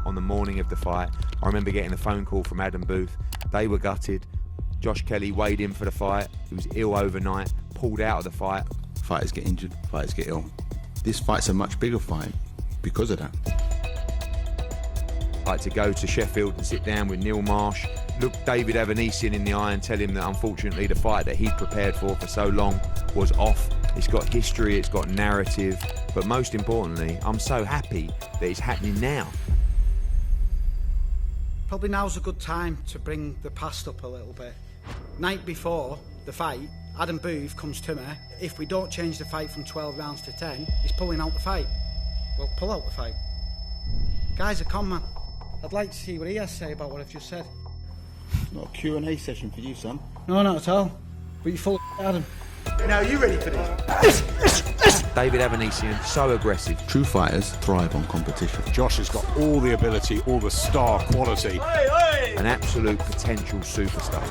on the morning of the fight. I remember getting a phone call from Adam Booth. They were gutted. Josh Kelly weighed in for the fight. He was ill overnight, pulled out of the fight. Fighters get injured, fighters get ill. This fight's a much bigger fight because of that. I had to go to Sheffield and sit down with Neil Marsh, look David Avanesyan in the eye and tell him that unfortunately the fight that he'd prepared for so long was off. It's got history, it's got narrative, but most importantly, I'm so happy that it's happening now. Probably now's a good time to bring the past up a little bit. Night before the fight, Adam Booth comes to me. If we don't change the fight from 12 rounds to 10, he's pulling out the fight. Well, pull out the fight. Guy's a con man. I'd like to see what he has to say about what I've just said. Not a Q&A session for you, son. No, not at all. But you're full of Adam. Now, are you ready for this? David Avanesyan, so aggressive. True fighters thrive on competition. Josh has got all the ability, all the star quality. An absolute potential superstar.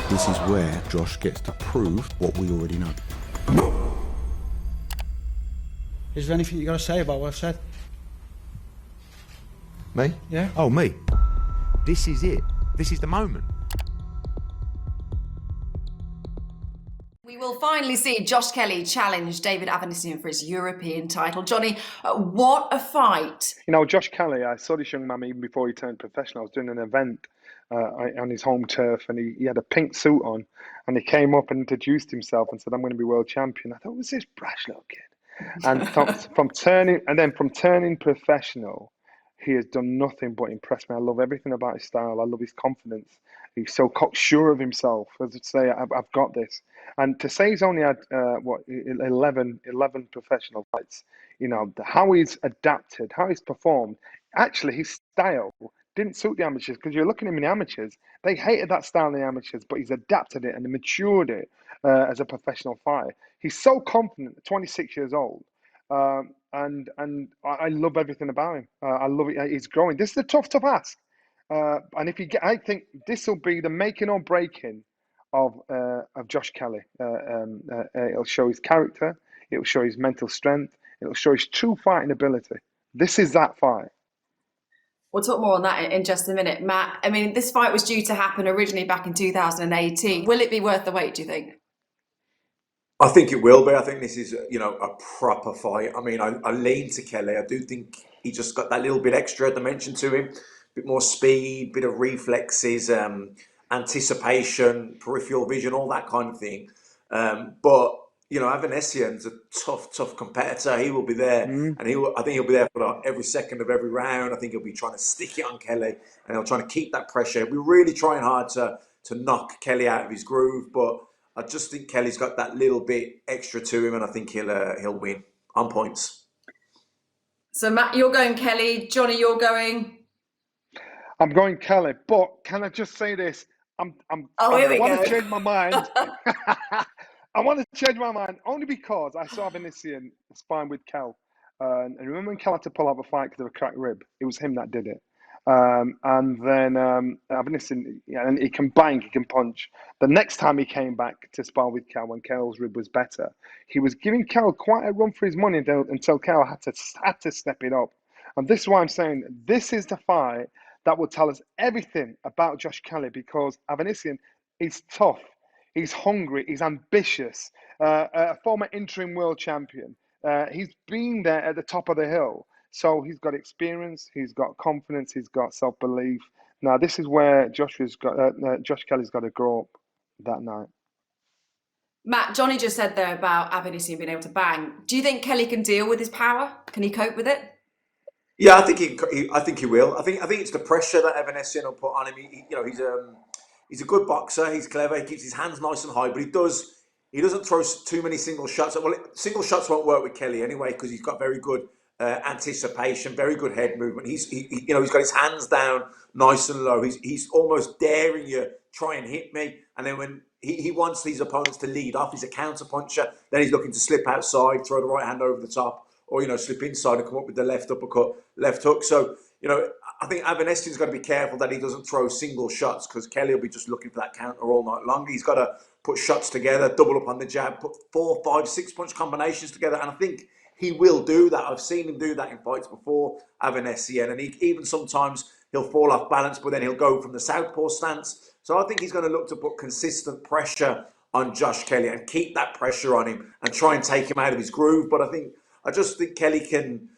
This is where Josh gets to prove what we already know. Is there anything you got to say about what I've said? Me? Yeah. Oh, me? This is it. This is the moment. We will finally see Josh Kelly challenge David Avanesyan for his European title. Johnny, what a fight. You know, Josh Kelly, I saw this young man even before he turned professional. I was doing an event on his home turf, and he had a pink suit on, and he came up and introduced himself and said, "I'm going to be world champion." I thought, who's this brash little kid? And from turning professional, he has done nothing but impress me. I love everything about his style. I love his confidence. He's so cocksure of himself. As to say, I've got this. And to say he's only had 11 professional fights, you know, how he's adapted, how he's performed. Actually, his style didn't suit the amateurs, because you're looking at him in the amateurs. They hated that style in the amateurs, but he's adapted it and matured it as a professional fighter. He's so confident, 26 years old. And I love everything about him. I love it. He's growing. This is a tough ask. And if you get, I think this will be the making or breaking of Josh Kelly. It'll show his character. It'll show his mental strength. It'll show his true fighting ability. This is that fight. We'll talk more on that in just a minute. Matt, I mean, this fight was due to happen originally back in 2018. Will it be worth the wait, do you think? I think it will be. I think this is, you know, a proper fight. I mean, I lean to Kelly. I do think he just got that little bit extra dimension to him. A bit more speed, bit of reflexes, anticipation, peripheral vision, all that kind of thing. But, you know, Avanesyan's a tough competitor. He will be there, and I think he'll be there for every second of every round. I think he'll be trying to stick it on Kelly, and he'll try to keep that pressure. We're really trying hard to knock Kelly out of his groove, but I just think Kelly's got that little bit extra to him, and I think he'll win on points. So Matt, you're going Kelly. Johnny, you're going. I'm going Kelly, but can I just say this? I want to change my mind. I want to change my mind only because I saw Avanesyan sparring with Kel. And remember when Kel had to pull out the fight because of a cracked rib? It was him that did it. And then Avanesyan, and he can bang, he can punch. The next time he came back to spar with Kel, when Kel's rib was better, he was giving Kel quite a run for his money until Kel had to step it up. And this is why I'm saying this is the fight that will tell us everything about Josh Kelly, because Avanesyan is tough. He's hungry. He's ambitious. A former interim world champion. He's been there at the top of the hill. So he's got experience. He's got confidence. He's got self-belief. Now, this is where Josh Kelly's got to grow up that night. Matt, Johnny just said there about Avanesyan being able to bang. Do you think Kelly can deal with his power? Can he cope with it? Yeah, I think he will. I think it's the pressure that Avanesyan will put on him. He's a good boxer. He's clever. He keeps his hands nice and high, but he doesn't throw too many single shots. Well, single shots won't work with Kelly anyway, because he's got very good anticipation, very good head movement. He's got his hands down nice and low. He's almost daring you, try and hit me. And then when he wants these opponents to lead off, he's a counter puncher. Then he's looking to slip outside, throw the right hand over the top, or slip inside and come up with the left uppercut, left hook. So I think Avanesyan's got to be careful that he doesn't throw single shots, because Kelly will be just looking for that counter all night long. He's got to put shots together, double up on the jab, put 4, 5, 6 punch combinations together, and I think he will do that. I've seen him do that in fights before, Avanesyan, and even sometimes he'll fall off balance, but then he'll go from the southpaw stance. So I think he's going to look to put consistent pressure on Josh Kelly and keep that pressure on him and try and take him out of his groove. But I just think Kelly can.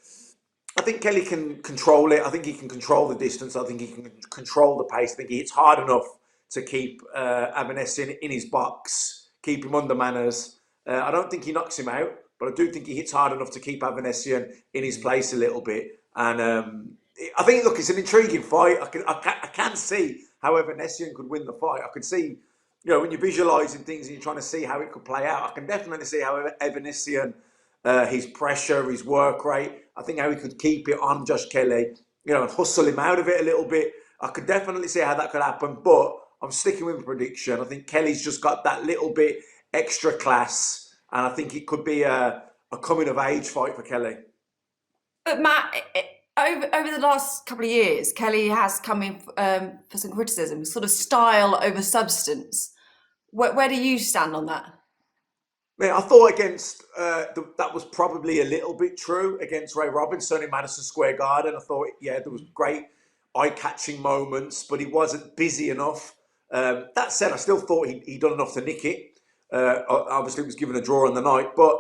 I think Kelly can control it. I think he can control the distance. I think he can control the pace. I think he hits hard enough to keep Avanesyan in his box, keep him under manners. I don't think he knocks him out, but I do think he hits hard enough to keep Avanesyan in his place a little bit. And I think, look, it's an intriguing fight. I can see how Avanesyan could win the fight. I could see, when you're visualising things and you're trying to see how it could play out, I can definitely see how Avanesyan, his pressure, his work rate, I think how he could keep it on Josh Kelly, and hustle him out of it a little bit. I could definitely see how that could happen, but I'm sticking with the prediction. I think Kelly's just got that little bit extra class, and I think it could be a coming-of-age fight for Kelly. But Matt, over the last couple of years, Kelly has come in for some criticism, sort of style over substance. Where do you stand on that? I thought against that was probably a little bit true against Ray Robinson in Madison Square Garden. I thought, there was great eye-catching moments, but he wasn't busy enough. That said, I still thought he'd done enough to nick it. Obviously, it was given a draw on the night, but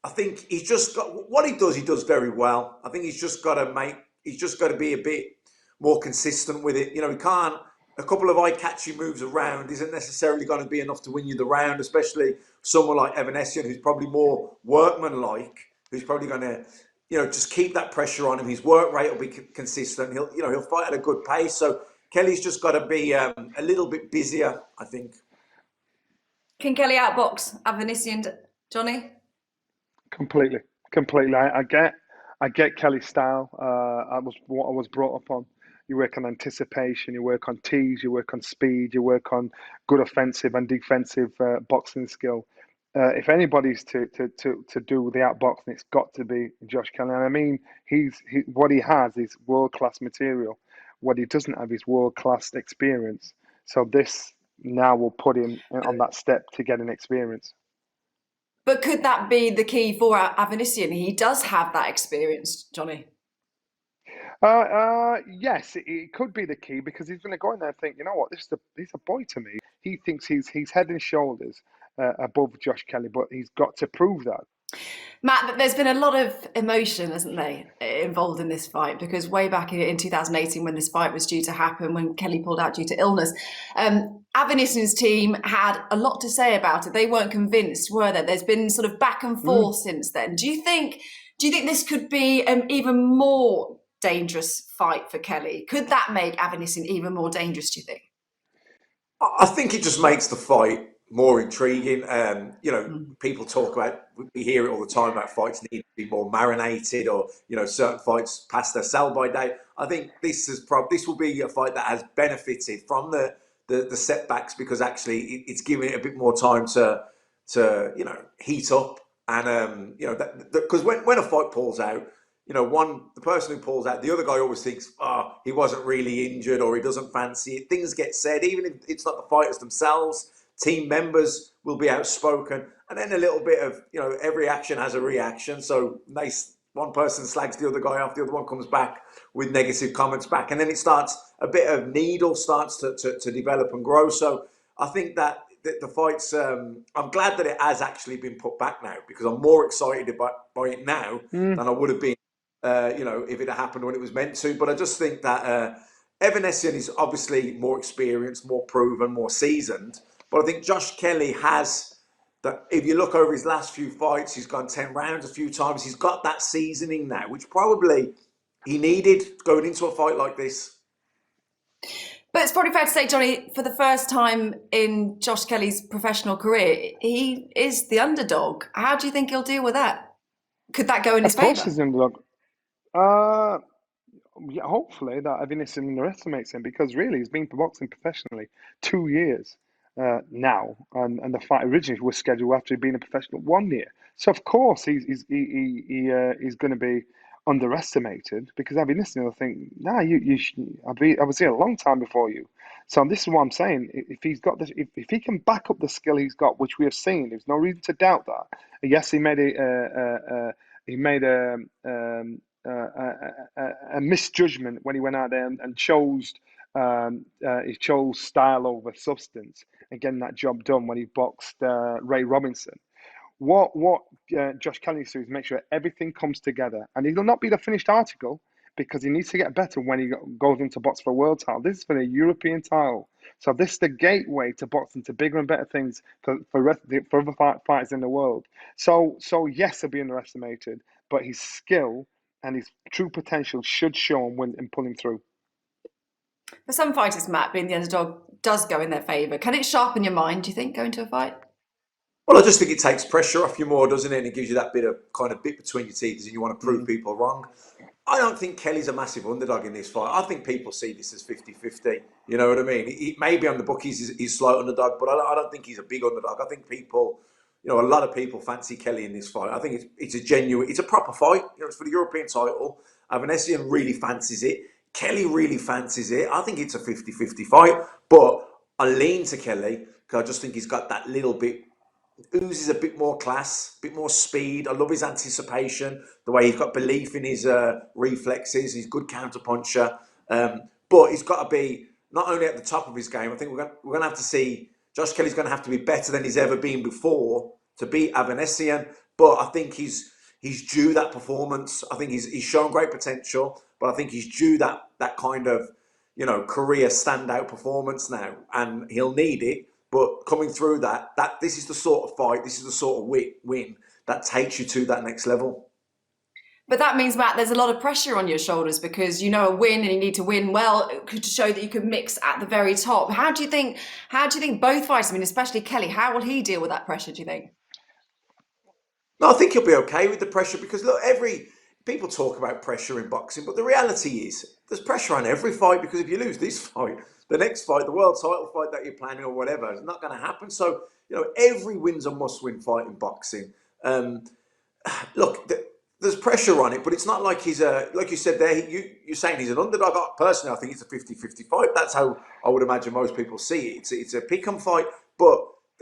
I think he's just got what he does very well. I think he's just got to be a bit more consistent with it. He can't. A couple of eye-catching moves around isn't necessarily going to be enough to win you the round, especially someone like Avanesyan, who's probably more workmanlike, who's probably going to, just keep that pressure on him. His work rate will be consistent. He'll fight at a good pace. So Kelly's just got to be a little bit busier, I think. Can Kelly outbox Avanesyan, Johnny? Completely. I get Kelly's style. That was what I was brought up on. You work on anticipation, you work on tees, you work on speed, you work on good offensive and defensive boxing skill. If anybody's to do the outboxing, it's got to be Josh Kelly. And I mean, what he has is world-class material. What he doesn't have is world-class experience. So this now will put him on that step to get an experience. But could that be the key for Avanesyan? He does have that experience, Johnny. Yes, it could be the key, because he's going to go in there and think, you know what, he's a boy to me. He thinks he's head and shoulders above Josh Kelly, but he's got to prove that. Matt, there's been a lot of emotion, hasn't there, involved in this fight, because way back in 2018, when this fight was due to happen, when Kelly pulled out due to illness, Avanesyan's team had a lot to say about it. They weren't convinced, were they? There's been sort of back and forth since then. Do you think this could be an even more dangerous fight for Kelly? Could that make Avanesyan even more dangerous, do you think? I think it just makes the fight more intriguing. People talk about, we hear it all the time about fights need to be more marinated, or certain fights past their sell-by date. I think this will be a fight that has benefited from the setbacks, because actually it's giving it a bit more time to heat up, and because when a fight pulls out, the person who pulls out, the other guy always thinks, he wasn't really injured, or he doesn't fancy it. Things get said, even if it's not the fighters themselves. Team members will be outspoken, and then a little bit of, every action has a reaction. So one person slags the other guy off, the other one comes back with negative comments back, and then it starts, a bit of needle starts to develop and grow. So I think that the fights, I'm glad that it has actually been put back now, because I'm more excited by it now than I would have been, if it had happened when it was meant to. But I just think that Avanesyan is obviously more experienced, more proven, more seasoned. But I think Josh Kelly has that. If you look over his last few fights, he's gone 10 rounds a few times. He's got that seasoning now, which probably he needed going into a fight like this. But it's probably fair to say, Johnny, for the first time in Josh Kelly's professional career, he is the underdog. How do you think he'll deal with that? Could that go in his favour? Of course he's the underdog. Yeah, hopefully that Avanesyan underestimates him, because really he's been boxing professionally 2 years now, and the fight originally was scheduled after he'd been a professional 1 year. So of course he's going to be underestimated, because Avanesyan will think, nah, I was here a long time before you. So this is what I'm saying. If he's got this, if he can back up the skill he's got, which we have seen, there's no reason to doubt that. Yes, he made he made a misjudgment when he went out there and chose he chose style over substance and getting that job done when he boxed Ray Robinson. What Josh Kelly needs to do is make sure everything comes together, and he'll not be the finished article because he needs to get better when he goes into box for a world title. This is for the European title, so this is the gateway to boxing to bigger and better things for other fighters in the world. So yes, he'll be underestimated, but his skill and his true potential should show him and pull him through. For some fighters, Matt, being the underdog does go in their favour. Can it sharpen your mind, do you think, going to a fight? Well, I just think it takes pressure off you more, doesn't it? And it gives you that bit between your teeth as you want to prove people wrong. I don't think Kelly's a massive underdog in this fight. I think people see this as 50-50. You know what I mean? Maybe on the bookies he's slight underdog, but I don't think he's a big underdog. I think people, a lot of people fancy Kelly in this fight. I think it's a proper fight. It's for the European title. Avanesyan really fancies it. Kelly really fancies it. I think it's a 50-50 fight, but I lean to Kelly because I just think he's got that little bit, oozes a bit more class, a bit more speed. I love his anticipation, the way he's got belief in his reflexes. He's a good counter-puncher. But he's got to be not only at the top of his game, I think we're going to have to see Josh Kelly's going to have to be better than he's ever been before to beat Avanesyan. But I think he's due that performance. I think he's shown great potential, but I think he's due that kind of, career standout performance now, and he'll need it. But coming through that this is the sort of fight, this is the sort of win that takes you to that next level. But that means, Matt, there's a lot of pressure on your shoulders because a win and you need to win well to show that you can mix at the very top. How do you think both fighters, especially Kelly, how will he deal with that pressure, do you think? No, I think he'll be okay with the pressure because, look, people talk about pressure in boxing, but the reality is there's pressure on every fight because if you lose this fight, the next fight, the world title fight that you're planning or whatever, is not going to happen. So, every win's a must-win fight in boxing. Look, there's pressure on it, but it's not like he's like you said there, you're saying he's an underdog. Personally, I think it's a 50-50 fight. That's how I would imagine most people see it. It's a pick-em fight, but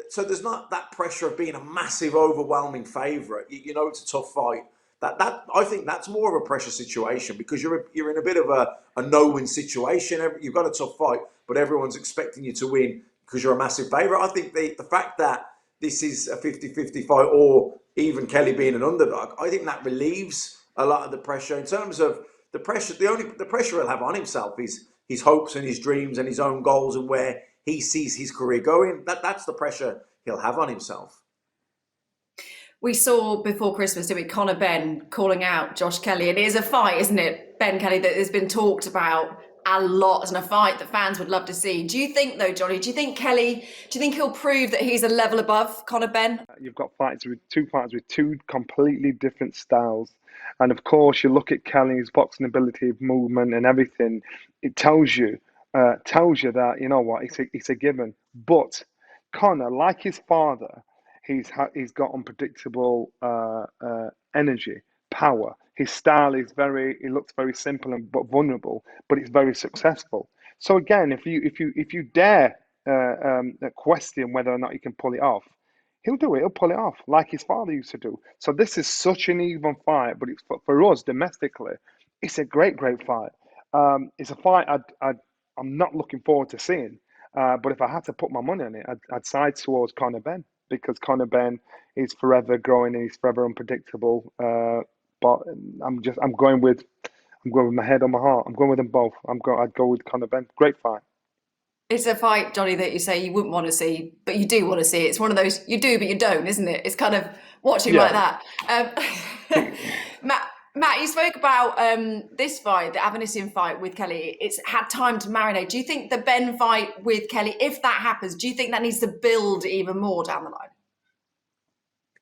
so there's not that pressure of being a massive, overwhelming favourite. It's a tough fight. That I think that's more of a pressure situation because you're in a bit of a no-win situation. You've got a tough fight, but everyone's expecting you to win because you're a massive favourite. I think the fact that this is a 50-50 fight or even Kelly being an underdog, I think that relieves a lot of the pressure. In terms of the pressure, the pressure he'll have on himself is his hopes and his dreams and his own goals and where he sees his career going. That's the pressure he'll have on himself. We saw before Christmas, didn't we, Conor Benn calling out Josh Kelly. It is a fight, isn't it, Ben Kelly, that has been talked about a lot and a fight that fans would love to see. Do you think, though, Johnny, do you think he'll prove that he's a level above Conor Benn? You've got two fighters with two completely different styles. And of course, you look at Kelly's boxing ability, movement and everything, it tells you that, you know what, it's a given. But Conor, like his father, he's got unpredictable energy, power. His style is he looks very simple but vulnerable, but it's very successful. So again, if you dare question whether or not he can pull it off, he'll do it. He'll pull it off like his father used to do. So this is such an even fight, but it's for us domestically, it's a great fight. It's a fight I'm not looking forward to seeing. But if I had to put my money on it, I'd side towards Conor Benn because Conor Benn is forever growing and he's forever unpredictable. But I'm going with my head on my heart. I'm going with them both. I'd go with Conor Benn. Great fight. It's a fight, Johnny, that you say you wouldn't want to see, but you do want to see. It's one of those you do, but you don't, isn't it? It's kind of watching like that. Matt, you spoke about this fight, the Avanesyan fight with Kelly. It's had time to marinate. Do you think the Ben fight with Kelly, if that happens, do you think that needs to build even more down the line?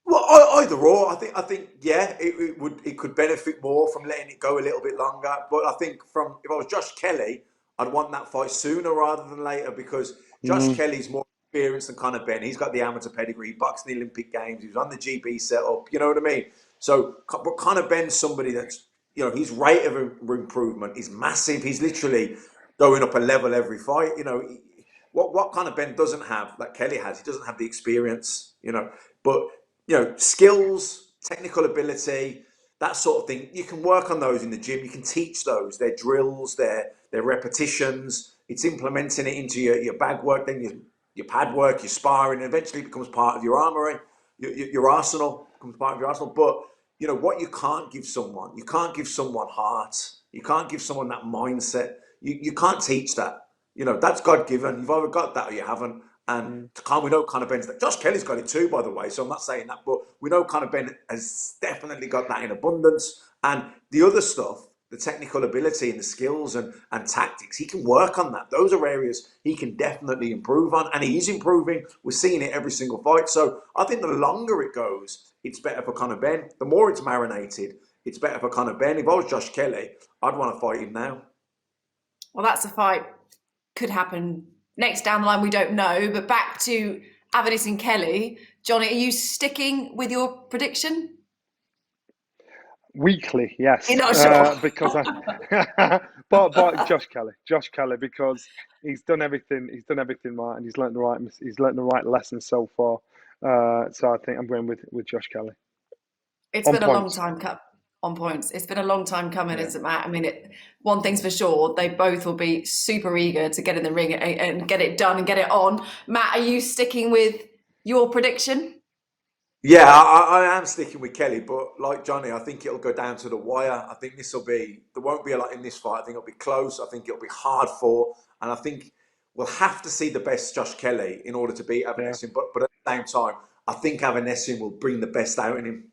Well, either or. I think yeah, it could benefit more from letting it go a little bit longer. But I think if I was Josh Kelly, I'd want that fight sooner rather than later because Josh Kelly's more experienced than Conor Benn. He's got the amateur pedigree. He boxed in the Olympic Games. He was on the GB setup. You know what I mean? So, but Conor Benn's somebody that's, his rate of improvement is massive. He's literally going up a level every fight. What Conor Benn doesn't have, that Kelly has, he doesn't have the experience, but, skills, technical ability, that sort of thing. You can work on those in the gym. You can teach those. They're drills, they're repetitions. It's implementing it into your bag work, then your pad work, your sparring, and eventually it becomes part of your armory, your arsenal becomes part of your arsenal. But you know what you can't give someone? You can't give someone heart. You can't give someone that mindset. You can't teach that. You know, that's God given. You've either got that or you haven't. And we know Conor Benn's that. Josh Kelly's got it too, by the way. So I'm not saying that, but we know Conor Benn has definitely got that in abundance. And the other stuff, the technical ability and the skills and tactics, he can work on that. Those are areas he can definitely improve on, and he is improving. We're seeing it every single fight. So I think the longer it goes, it's better for Conor Benn. The more it's marinated, it's better for Conor Benn. If I was Josh Kelly, I'd want to fight him now. Well, that's a fight. Could happen next down the line, we don't know. But back to Avanesyan Kelly. Johnny, are you sticking with your prediction? Weekly, yes. You're not sure? Because but Josh Kelly, because he's done everything right, and he's learnt the right lessons so far. So I think I'm going with Josh Kelly. It's been a long time on points. It's been a long time coming, isn't it, Matt? I mean, one thing's for sure, they both will be super eager to get in the ring and get it done and get it on. Matt, are you sticking with your prediction? Yeah, I am sticking with Kelly, but like Johnny, I think it'll go down to the wire. I think there won't be a lot in this fight. I think it'll be close. I think it'll be hard fought. And I think we'll have to see the best Josh Kelly in order to beat Avanesyan. But at the same time, I think Avanesyan will bring the best out in him.